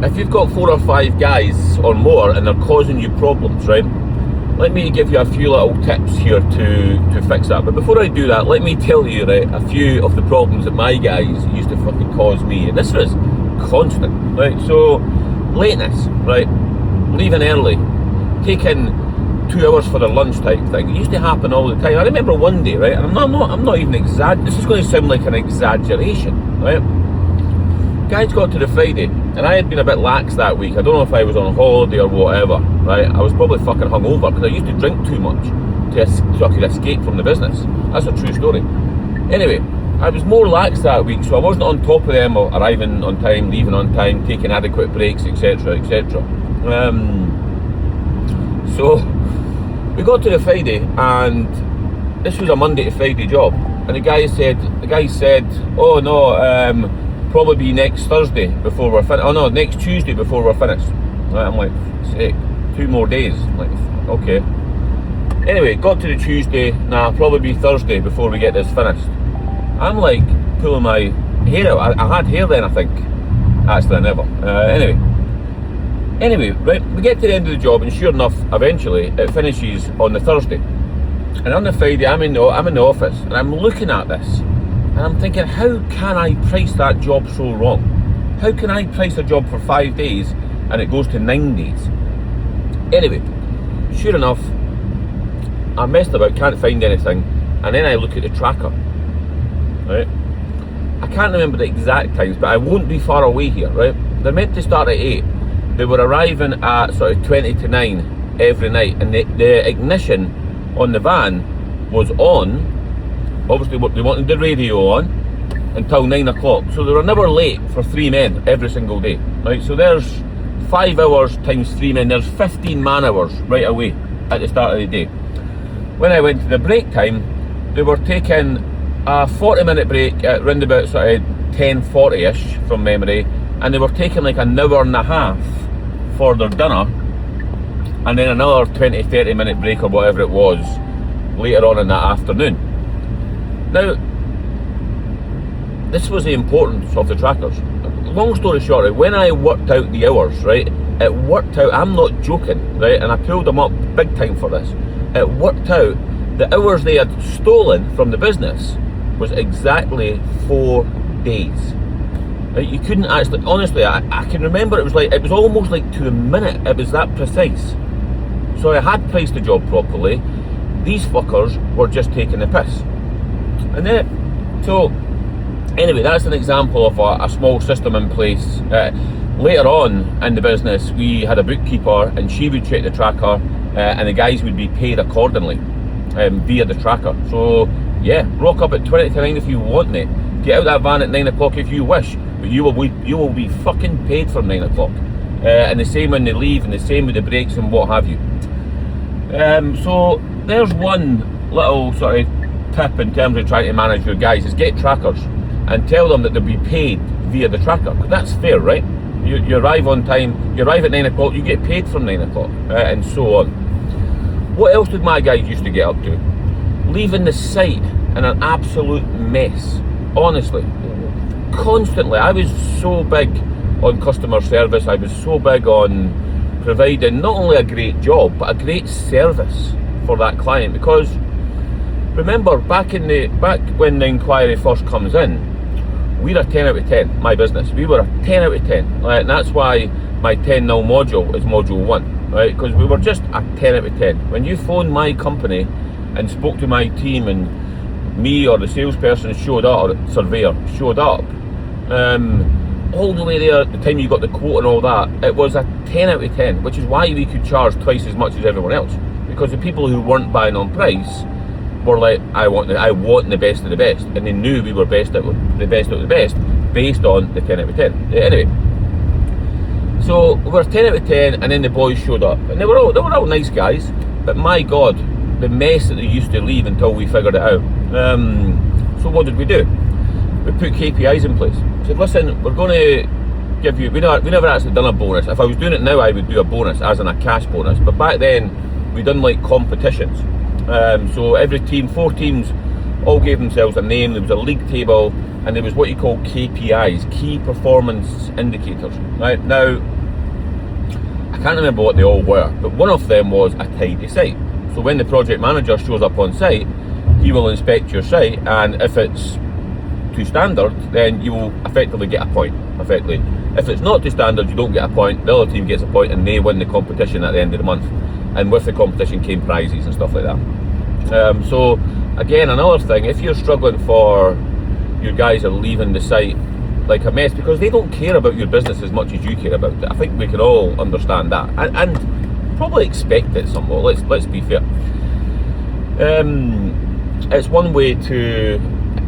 if you've got 4 or 5 guys or more and they're causing you problems, right? Let me give you a few little tips here to fix that. But before I do that, let me tell you, right, a few of the problems that my guys used to fucking cause me. And this was constant, right? So, lateness, right? Leaving early, taking 2 hours for the lunch type thing. It used to happen all the time. I remember one day, right, and I'm not even exaggerating. This is going to sound like an exaggeration, right? Guys got to the Friday, and I had been a bit lax that week. I don't know if I was on holiday or whatever, right? I was probably fucking hungover because I used to drink too much so I could escape from the business. That's a true story. Anyway, I was more lax that week, so I wasn't on top of them of arriving on time, leaving on time, taking adequate breaks, etc., etc. So we got to the Friday, and this was a Monday to Friday job, and the guy said, oh no, probably be next Thursday before we're finished. Oh no, next Tuesday before we're finished. Right, I'm like, sick. 2 more days. I'm like, okay. Anyway, got to the Tuesday. Nah, probably be Thursday before we get this finished. I'm like pulling my hair out. I had hair then, I think. Actually, I never. Anyway, right, we get to the end of the job, and sure enough, eventually it finishes on the Thursday. And on the Friday, I'm in the office, and I'm looking at this. And I'm thinking, how can I price that job so wrong? How can I price a job for 5 days and it goes to 9 days? Anyway, sure enough, I messed about, can't find anything, and then I look at the tracker, right? I can't remember the exact times, but I won't be far away here, right? They're meant to start at 8. They were arriving at sort of 20 to 9 every night, and the ignition on the van was on. Obviously, they wanted the radio on until 9 o'clock. So they were never late for 3 men every single day, right? So there's 5 hours times 3 men. There's 15 man hours right away at the start of the day. When I went to the break time, they were taking a 40-minute break at round about sort of 10:40-ish from memory, and they were taking like an hour and a half for their dinner, and then another 20-30 minute break or whatever it was later on in that afternoon. Now, this was the importance of the trackers. Long story short, when I worked out the hours, right, it worked out, I'm not joking, right, and I pulled them up big time for this. It worked out the hours they had stolen from the business was exactly 4 days. Right, you couldn't actually, honestly, I can remember it was almost like to the minute, it was that precise. So I had priced the job properly. These fuckers were just taking the piss. And then, so anyway, that's an example of a small system in place. Later on in the business, we had a bookkeeper, and she would check the tracker, and the guys would be paid accordingly via the tracker. So yeah, rock up at 20 to 9 if you want it. Get out that van at 9 o'clock if you wish, but you will be fucking paid from 9 o'clock. And the same when they leave, and the same with the breaks and what have you. So there's one little sort of tip in terms of trying to manage your guys, is get trackers and tell them that they'll be paid via the tracker. That's fair, right? You arrive on time, you arrive at 9 o'clock, you get paid from 9 o'clock, and so on. What else did my guys used to get up to? Leaving the site in an absolute mess. Honestly, constantly. I was so big on customer service. I was so big on providing not only a great job, but a great service for that client, because remember, back when the inquiry first comes in, we're a 10 out of 10, my business. We were a 10 out of 10, right? And that's why my 10 nil module is module 1, right? Because we were just a 10 out of 10. When you phoned my company and spoke to my team, and me or the salesperson showed up, or the surveyor showed up, all the way there, the time you got the quote and all that, it was a 10 out of 10, which is why we could charge twice as much as everyone else. Because the people who weren't buying on price were like, I want the best of the best, and they knew we were the best of the best based on the 10 out of 10. Anyway, so we were 10 out of 10, and then the boys showed up, and they were all nice guys, but my God, the mess that they used to leave until we figured it out. So what did we do? We put KPIs in place. We said, listen, we're going to give you, we never actually done a bonus. If I was doing it now, I would do a bonus, as in a cash bonus, but back then we done like competitions. So every team, 4 teams all gave themselves a name. There was a league table, and there was what you call KPIs, key performance indicators. Right now, I can't remember what they all were, but one of them was a tidy site. So when the project manager shows up on site, he will inspect your site, and if it's to standard, then you will effectively get a point. Effectively, if it's not to standard, you don't get a point. The other team gets a point, and they win the competition at the end of the month. And with the competition came prizes and stuff like that. So again, another thing, if you're struggling for your guys are leaving the site like a mess because they don't care about your business as much as you care about it, I think we can all understand that and probably expect it somewhat. Let's be fair. It's one way to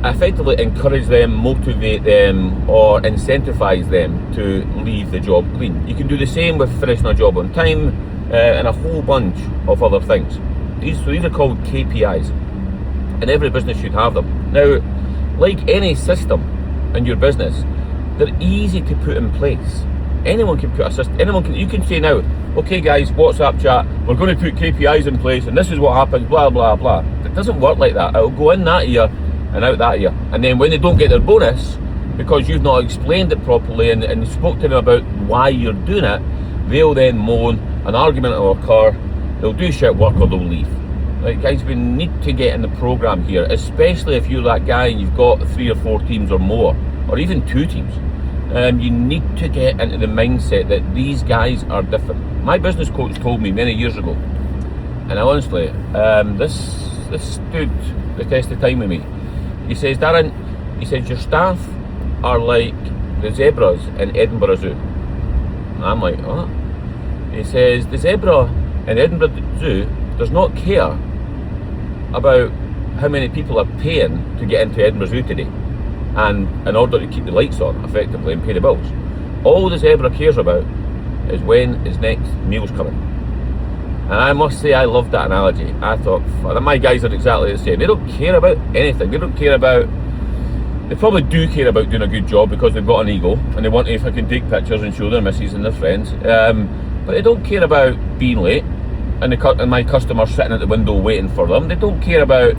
effectively encourage them, motivate them, or incentivize them to leave the job clean. You can do the same with finishing a job on time and a whole bunch of other things. These are called KPIs, and every business should have them. Now, like any system in your business, they're easy to put in place. Anyone can put a system. You can say now, okay guys, WhatsApp chat, we're going to put KPIs in place, and this is what happens, blah blah blah. It doesn't work like that. It'll go in that ear and out that ear, and then when they don't get their bonus because you've not explained it properly and spoke to them about why you're doing it, they'll then moan, an argument will occur, they'll do shit work or they'll leave. Right, guys, we need to get in the program here, especially if you're that guy and you've got 3 or 4 teams or more, or even 2 teams. You need to get into the mindset that these guys are different. My business coach told me many years ago, and honestly, this stood the test of time with me. He says, Darren, he says, your staff are like the zebras in Edinburgh Zoo. And I'm like, what? He says, the zebra in Edinburgh Zoo does not care about how many people are paying to get into Edinburgh Zoo today, and in order to keep the lights on effectively and pay the bills. All the zebra cares about is when his next meal's coming. And I must say, I loved that analogy. I thought, my guys are exactly the same. They don't care about anything. They probably do care about doing a good job because they've got an ego and they want to fucking take pictures and show their missus and their friends. But they don't care about being late and my customers sitting at the window waiting for them. They don't care about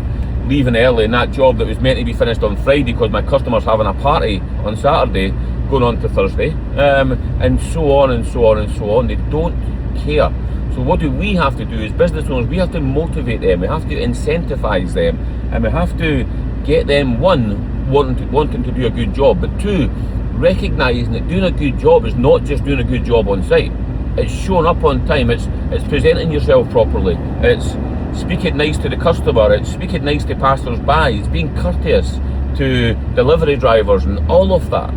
leaving early in that job that was meant to be finished on Friday because my customer's having a party on Saturday going on to Thursday, and so on and so on and so on. They don't care. So what do we have to do as business owners? We have to motivate them, we have to incentivize them, and we have to get them, one, wanting to do a good job, but 2, recognizing that doing a good job is not just doing a good job on site. It's showing up on time, it's presenting yourself properly, it's speaking nice to the customer, it's speaking nice to passers-by, it's being courteous to delivery drivers and all of that.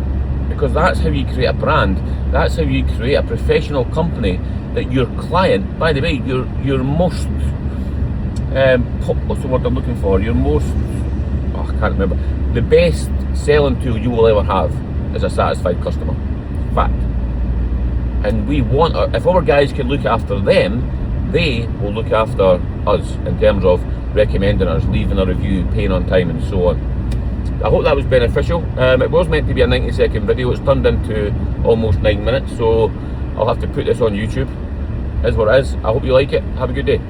Because that's how you create a brand, that's how you create a professional company that your client, by the way, your most, what's the word I'm looking for, I can't remember, the best selling tool you will ever have is a satisfied customer. Fact. And we want, if our guys can look after them, they will look after us in terms of recommending us, leaving a review, paying on time and so on. I hope that was beneficial. It was meant to be a 90-second video, it's turned into almost 9 minutes, so I'll have to put this on YouTube. Is what it is. I hope you like it. Have a good day.